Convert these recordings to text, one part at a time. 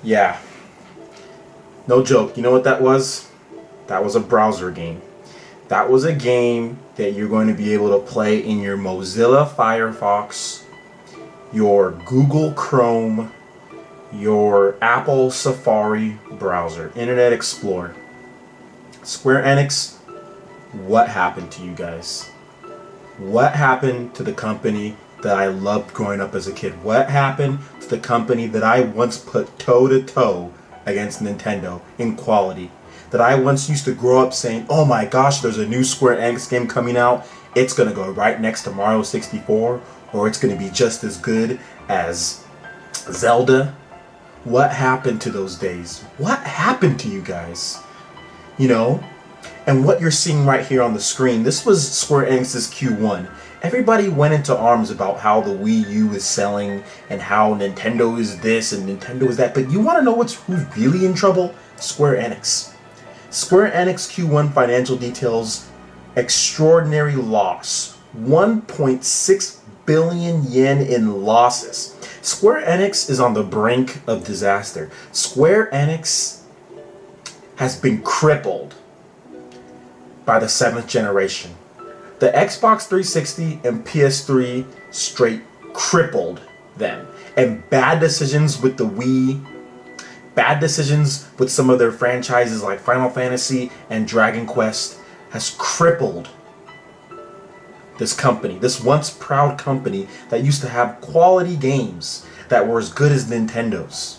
Yeah. No joke. You know what that was? That was a browser game. That was a game that you're going to be able to play in your Mozilla Firefox, your Google Chrome, your Apple Safari browser, Internet Explorer. Square Enix, what happened to you guys? What happened to the company that I loved growing up as a kid? What happened to the company that I once put toe to toe against Nintendo in quality? That I once used to grow up saying, oh my gosh, there's a new Square Enix game coming out. It's going to go right next to Mario 64, or it's going to be just as good as Zelda. What happened to those days? What happened to you guys? You know? And what you're seeing right here on the screen, this was Square Enix's Q1. Everybody went into arms about how the Wii U is selling and how Nintendo is this and Nintendo is that. But you want to know who's really in trouble? Square Enix. Square Enix Q1 financial details, extraordinary loss. 1.6 billion yen in losses. Square Enix is on the brink of disaster. Square Enix has been crippled by the 7th generation. The Xbox 360 and PS3 straight crippled them. And bad decisions with the Wii, bad decisions with some of their franchises like Final Fantasy and Dragon Quest has crippled this company, this once proud company that used to have quality games that were as good as Nintendo's.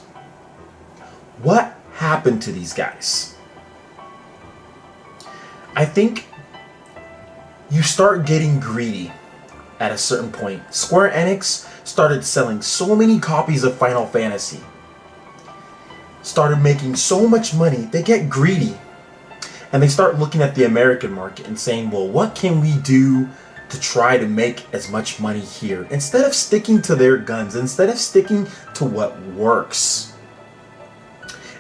What happened to these guys? I think you start getting greedy at a certain point. Square Enix started selling so many copies of Final Fantasy, started making so much money, they get greedy. And they start looking at the American market and saying, well, what can we do to try to make as much money here? Instead of sticking to their guns, instead of sticking to what works,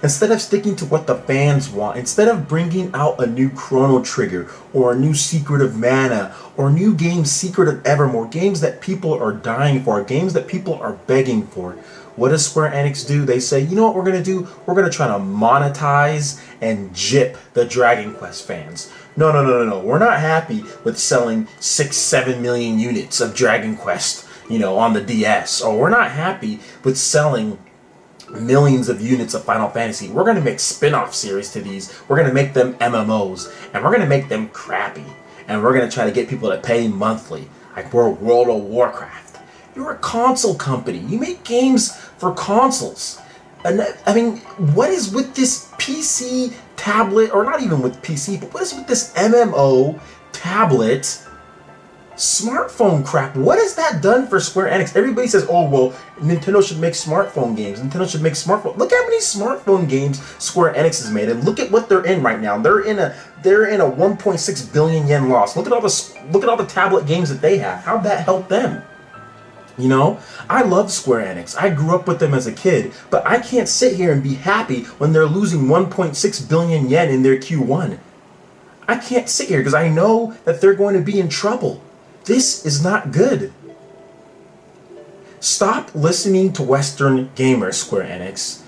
instead of sticking to what the fans want, instead of bringing out a new Chrono Trigger or a new Secret of Mana or new games, Secret of Evermore, games that people are dying for, games that people are begging for, what does Square Enix do? They say, you know what we're going to do? We're going to try to monetize and gyp the Dragon Quest fans. No. We're not happy with selling 6-7 million units of Dragon Quest, on the DS. Or we're not happy with selling millions of units of Final Fantasy. We're going to make spin-off series to these. We're going to make them MMOs. And we're going to make them crappy. And we're going to try to get people to pay monthly. Like we're World of Warcraft. You're a console company. You make games for consoles. And I mean, what is with this PC tablet, or not even with PC, but what is with this MMO tablet smartphone crap? What has that done for Square Enix? Everybody says, oh, well, Nintendo should make smartphone games. Nintendo should make smartphone. Look how many smartphone games Square Enix has made, and look at what they're in right now. They're in a 1.6 billion yen loss. Look at all the tablet games that they have. How'd that help them? I love Square Enix. I grew up with them as a kid, but I can't sit here and be happy when they're losing 1.6 billion yen in their Q1. I can't sit here because I know that they're going to be in trouble. This is not good. Stop listening to Western gamers, Square Enix.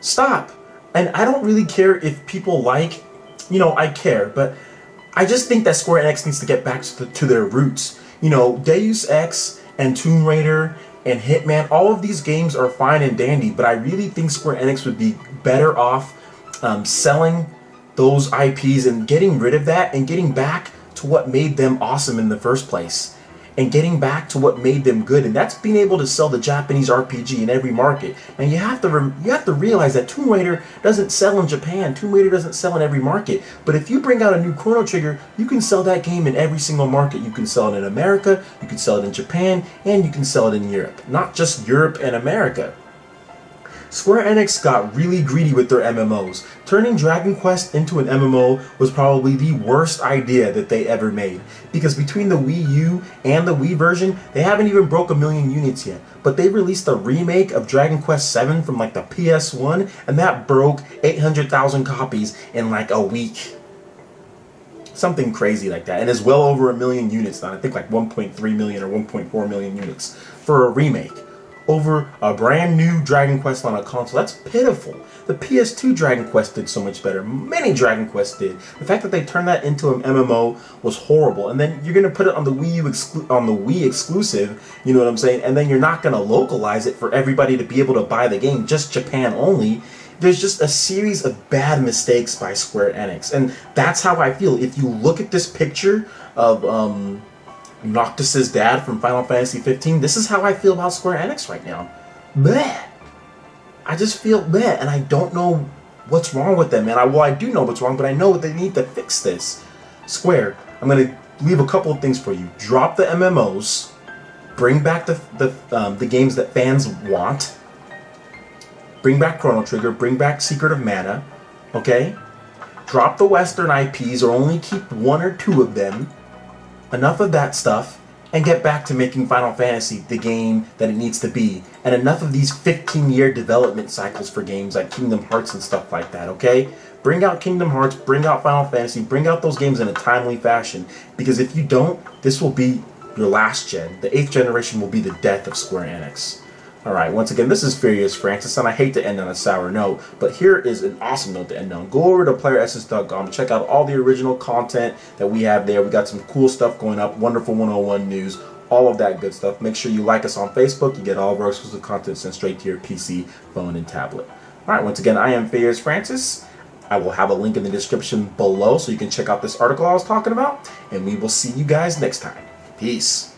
Stop. And I don't really care if people like, I care, but I just think that Square Enix needs to get back to their roots. Deus Ex and Tomb Raider and Hitman, all of these games are fine and dandy, but I really think Square Enix would be better off selling those IPs and getting rid of that and getting back to what made them awesome in the first place. And getting back to what made them good, and that's being able to sell the Japanese RPG in every market. And you have to realize that Tomb Raider doesn't sell in Japan. Tomb Raider doesn't sell in every market. But if you bring out a new Chrono Trigger, you can sell that game in every single market. You can sell it in America, you can sell it in Japan, and you can sell it in Europe. Not just Europe and America. Square Enix got really greedy with their MMOs. Turning Dragon Quest into an MMO was probably the worst idea that they ever made. Because between the Wii U and the Wii version, they haven't even broke 1 million units yet. But they released a remake of Dragon Quest VII from like the PS1, and that broke 800,000 copies in like a week. Something crazy like that. And is well over 1 million units now. I think like 1.3 million or 1.4 million units for a remake. over a brand new Dragon Quest on a console. That's pitiful. The PS2 Dragon Quest did so much better. Many Dragon Quests did. The fact that they turned that into an MMO was horrible. And then you're gonna put it on the Wii exclusive. You know what I'm saying? And then you're not gonna localize it for everybody to be able to buy the game, just Japan only. There's just a series of bad mistakes by Square Enix, and that's how I feel. If you look at this picture of Noctis's dad from Final Fantasy 15, this is how I feel about Square Enix right now. Bleh. I just feel bleh, and I don't know what's wrong with them. And I do know what's wrong, but I know they need to fix this. Square, I'm gonna leave a couple of things for you. Drop the MMOs, bring back the games that fans want. Bring back Chrono Trigger, bring back Secret of Mana, okay? Drop the Western IPs, or only keep 1 or 2 of them. Enough of that stuff, and get back to making Final Fantasy the game that it needs to be. And enough of these 15-year development cycles for games like Kingdom Hearts and stuff like that, okay? Bring out Kingdom Hearts, bring out Final Fantasy, bring out those games in a timely fashion. Because if you don't, this will be your last gen. The 8th generation will be the death of Square Enix. Alright, once again, this is Furious Francis, and I hate to end on a sour note, but here is an awesome note to end on. Go over to playeressence.com, check out all the original content that we have there. We got some cool stuff going up, Wonderful 101 news, all of that good stuff. Make sure you like us on Facebook. You get all of our exclusive content sent straight to your PC, phone, and tablet. Alright, once again, I am Furious Francis. I will have a link in the description below so you can check out this article I was talking about, and we will see you guys next time. Peace.